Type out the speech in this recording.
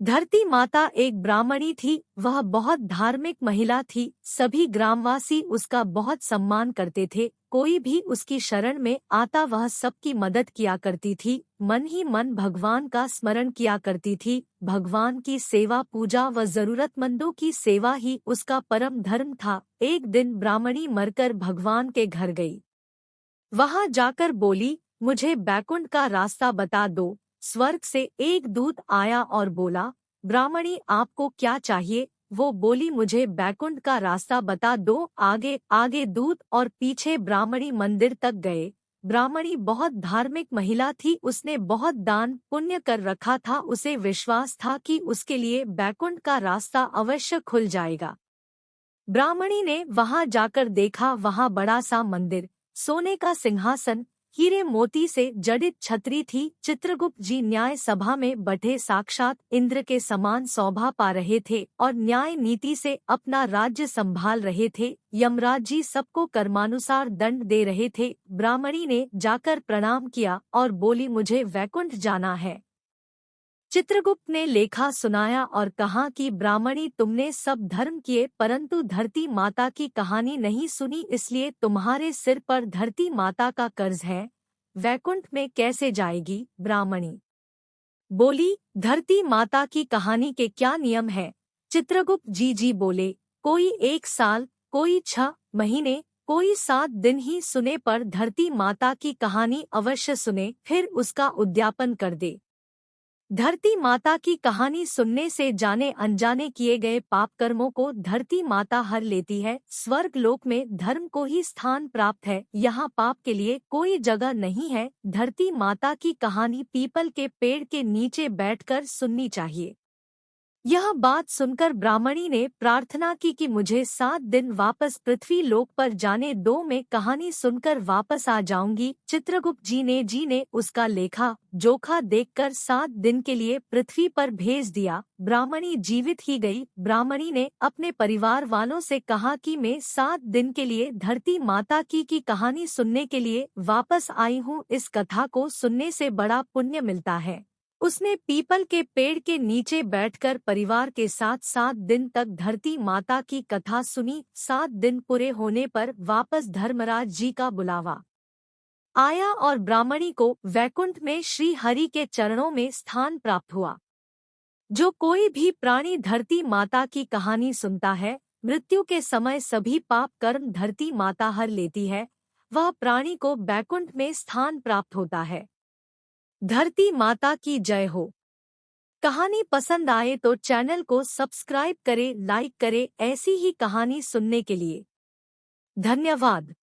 धरती माता एक ब्राह्मणी थी। वह बहुत धार्मिक महिला थी। सभी ग्रामवासी उसका बहुत सम्मान करते थे। कोई भी उसकी शरण में आता वह सबकी मदद किया करती थी। मन ही मन भगवान का स्मरण किया करती थी। भगवान की सेवा पूजा व जरूरतमंदों की सेवा ही उसका परम धर्म था। एक दिन ब्राह्मणी मरकर भगवान के घर गई। वहां जाकर बोली, मुझे बैकुंठ का रास्ता बता दो। स्वर्ग से एक दूत आया और बोला, ब्राह्मणी आपको क्या चाहिए? वो बोली, मुझे बैकुंठ का रास्ता बता दो। आगे आगे दूत और पीछे ब्राह्मणी मंदिर तक गए। ब्राह्मणी बहुत धार्मिक महिला थी। उसने बहुत दान पुण्य कर रखा था। उसे विश्वास था कि उसके लिए बैकुंठ का रास्ता अवश्य खुल जाएगा। ब्राह्मणी ने वहां जाकर देखा, वहां बड़ा सा मंदिर, सोने का सिंहासन, हीरे मोती से जड़ित छतरी थी। चित्रगुप्त जी न्याय सभा में बैठे साक्षात इंद्र के समान शोभा पा रहे थे और न्याय नीति से अपना राज्य संभाल रहे थे। यमराज जी सबको कर्मानुसार दंड दे रहे थे। ब्राह्मणी ने जाकर प्रणाम किया और बोली, मुझे वैकुंठ जाना है। चित्रगुप्त ने लेखा सुनाया और कहा कि ब्राह्मणी, तुमने सब धर्म किए परंतु धरती माता की कहानी नहीं सुनी, इसलिए तुम्हारे सिर पर धरती माता का कर्ज है। वैकुंठ में कैसे जाएगी? ब्राह्मणी बोली, धरती माता की कहानी के क्या नियम है? चित्रगुप्त जी बोले, कोई 1 साल, कोई 6 महीने, कोई 7 दिन ही सुने पर धरती माता की कहानी अवश्य सुने, फिर उसका उद्यापन कर दे। धरती माता की कहानी सुनने से जाने अनजाने किए गए पाप कर्मों को धरती माता हर लेती है। स्वर्ग लोक में धर्म को ही स्थान प्राप्त है। यहाँ पाप के लिए कोई जगह नहीं है। धरती माता की कहानी पीपल के पेड़ के नीचे बैठकर सुननी चाहिए। यह बात सुनकर ब्राह्मणी ने प्रार्थना की कि मुझे 7 दिन वापस पृथ्वी लोक पर जाने दो, मैं कहानी सुनकर वापस आ जाऊंगी। चित्रगुप्त जी ने उसका लेखा जोखा देखकर 7 दिन के लिए पृथ्वी पर भेज दिया। ब्राह्मणी जीवित ही गई। ब्राह्मणी ने अपने परिवार वालों से कहा कि मैं 7 दिन के लिए धरती माता की कहानी सुनने के लिए वापस आई हूँ। इस कथा को सुनने से बड़ा पुण्य मिलता है। उसने पीपल के पेड़ के नीचे बैठकर परिवार के साथ 7 दिन तक धरती माता की कथा सुनी। 7 दिन पूरे होने पर वापस धर्मराज जी का बुलावा आया और ब्राह्मणी को वैकुंठ में श्री हरि के चरणों में स्थान प्राप्त हुआ। जो कोई भी प्राणी धरती माता की कहानी सुनता है, मृत्यु के समय सभी पाप कर्म धरती माता हर लेती है। वह प्राणी को वैकुंठ में स्थान प्राप्त होता है। धरती माता की जय हो। कहानी पसंद आए तो चैनल को सब्सक्राइब करें, लाइक करें ऐसी ही कहानी सुनने के लिए। धन्यवाद।